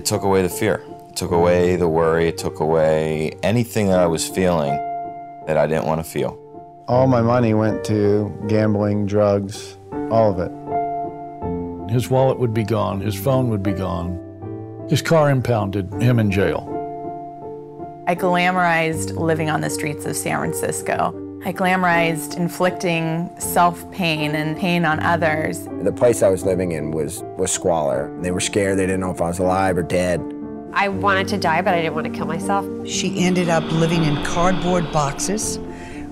It took away the fear. It took away the worry. It took away anything that I was feeling that I didn't want to feel. All my money went to gambling, drugs, all of it. His wallet would be gone. His phone would be gone. His car impounded, him in jail. I glamorized living on the streets of San Francisco. I glamorized inflicting self-pain and pain on others. The place I was living in was squalor. They were scared. They didn't know if I was alive or dead. I wanted to die, but I didn't want to kill myself. She ended up living in cardboard boxes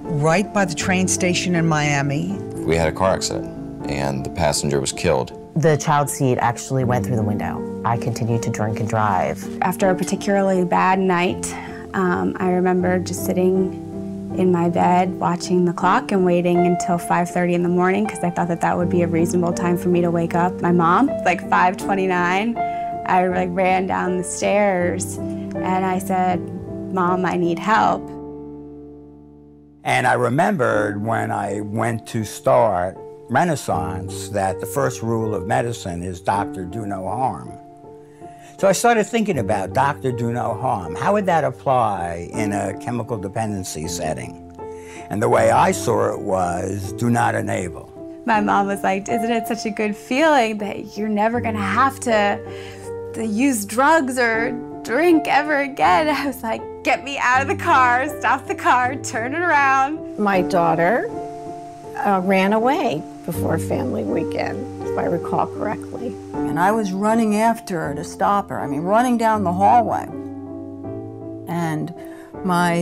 right by the train station in Miami. We had a car accident, and the passenger was killed. The child seat actually went through the window. I continued to drink and drive. After a particularly bad night, I remember just sitting in my bed watching the clock and waiting until 5:30 in the morning because I thought that would be a reasonable time for me to wake up. My mom, like 5:29, I ran down the stairs and I said, "Mom, I need help." And I remembered when I went to start Renaissance that the first rule of medicine is doctor, do no harm. So I started thinking about doctor, do no harm. How would that apply in a chemical dependency setting? And the way I saw it was, do not enable. My mom was like, "Isn't it such a good feeling that you're never gonna have to use drugs or drink ever again?" I was like, "Get me out of the car, stop the car, turn it around." My daughter ran away before family weekend, if I recall correctly. And I was running after her to stop her. I mean, running down the hallway. And my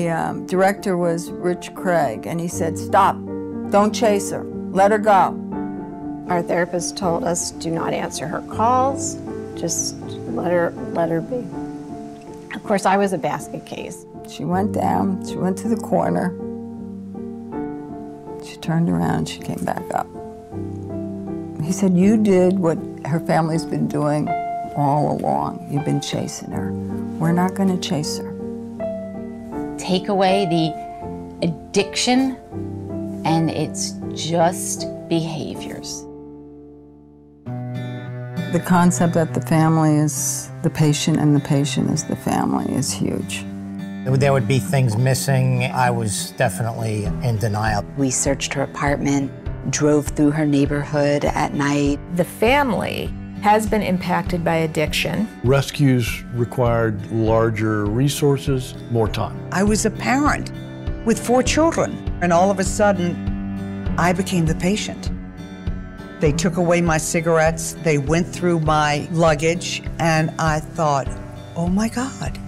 director was Rich Craig, and he said, "Stop, don't chase her, let her go." Our therapist told us, do not answer her calls, just let her be. Of course, I was a basket case. She went down, she went to the corner, she turned around, she came back up. He said, "You did what her family's been doing all along. You've been chasing her. We're not going to chase her." Take away the addiction, and it's just behaviors. The concept that the family is the patient and the patient is the family is huge. There would be things missing. I was definitely in denial. We searched her apartment, drove through her neighborhood at night. The family has been impacted by addiction. Rescues required larger resources, more time. I was a parent with 4 children, and all of a sudden, I became the patient. They took away my cigarettes, they went through my luggage, and I thought, oh my God,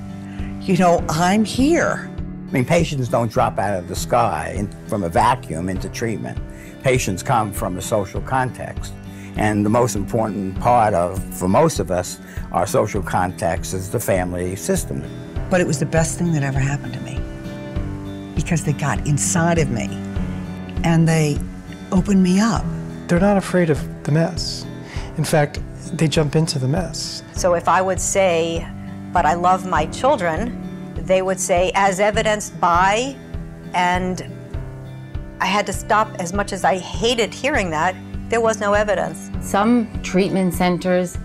you know, I'm here. I mean, patients don't drop out of the sky from a vacuum into treatment. Patients come from a social context. And the most important part for most of us, our social context is the family system. But it was the best thing that ever happened to me because they got inside of me and they opened me up. They're not afraid of the mess. In fact, they jump into the mess. So if I would say, "But I love my children," they would say, "As evidenced by," and I had to stop. As much as I hated hearing that, there was no evidence. Some treatment centers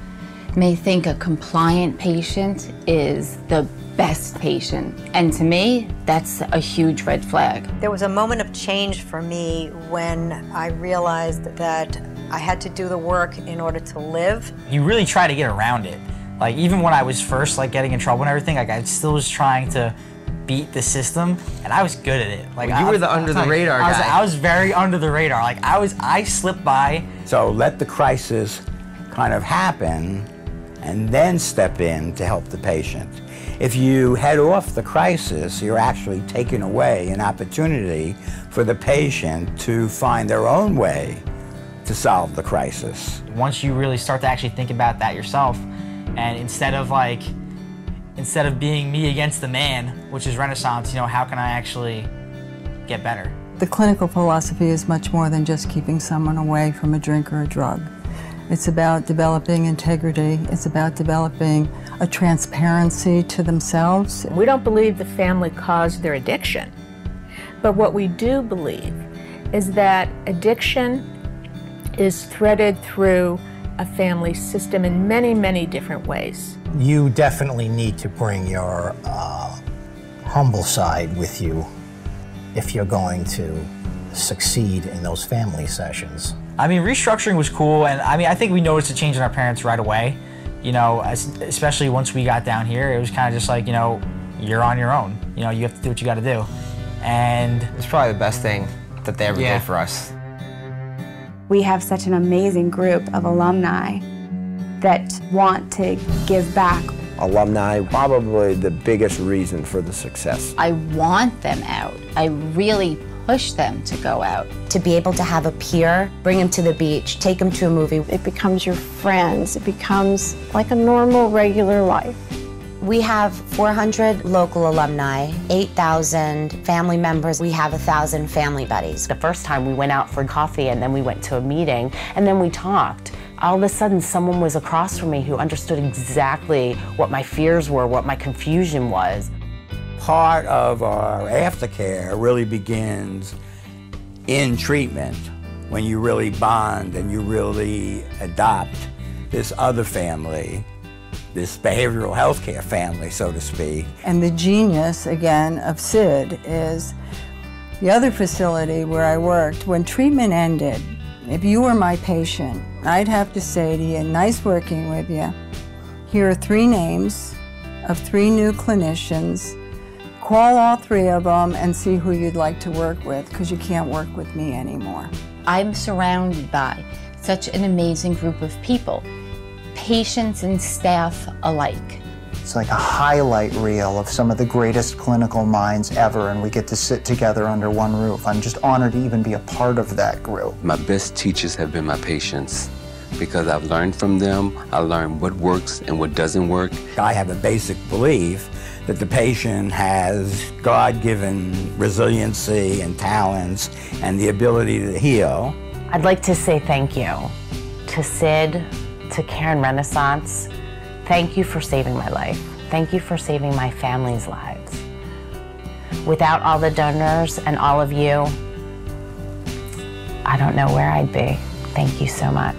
may think a compliant patient is the best patient, and to me, that's a huge red flag. There was a moment of change for me when I realized that I had to do the work in order to live. You really try to get around it. Like, even when I was first getting in trouble and everything, I still was trying to beat the system, and I was good at it. Well, you were the under the radar guy. I was very under the radar. I slipped by. So let the crisis kind of happen and then step in to help the patient. If you head off the crisis, you're actually taking away an opportunity for the patient to find their own way to solve the crisis. Once you really start to actually think about that yourself, and instead of being me against the man, which is Renaissance, you know, how can I actually get better? The clinical philosophy is much more than just keeping someone away from a drink or a drug. It's about developing integrity. It's about developing a transparency to themselves. We don't believe the family caused their addiction, but what we do believe is that addiction is threaded through a family system in many, many different ways. You definitely need to bring your humble side with you if you're going to succeed in those family sessions. I mean, restructuring was cool, and I mean, I think we noticed a change in our parents right away. You know, especially once we got down here, it was kind of just like, you know, you're on your own. You know, you have to do what you got to do. And it's probably the best thing that they ever did for us. We have such an amazing group of alumni that want to give back. Alumni, probably the biggest reason for the success. I want them out. I really push them to go out. To be able to have a peer, bring them to the beach, take them to a movie. It becomes your friends. It becomes like a normal, regular life. We have 400 local alumni, 8,000 family members. We have 1,000 family buddies. The first time we went out for coffee and then we went to a meeting and then we talked. All of a sudden someone was across from me who understood exactly what my fears were, what my confusion was. Part of our aftercare really begins in treatment, when you really bond and you really adopt this other family, this behavioral health care family, so to speak. And the genius, again, of SID is the other facility where I worked. When treatment ended, if you were my patient, I'd have to say to you, nice working with you. Here are 3 names of 3 new clinicians. Call all 3 of them and see who you'd like to work with, because you can't work with me anymore. I'm surrounded by such an amazing group of people, patients and staff alike. It's like a highlight reel of some of the greatest clinical minds ever, and we get to sit together under one roof. I'm just honored to even be a part of that group. My best teachers have been my patients, because I've learned from them. I learned what works and what doesn't work. I have a basic belief that the patient has God-given resiliency and talents and the ability to heal. I'd like to say thank you to SID, to Caron Renaissance. Thank you for saving my life. Thank you for saving my family's lives. Without all the donors and all of you, I don't know where I'd be. Thank you so much.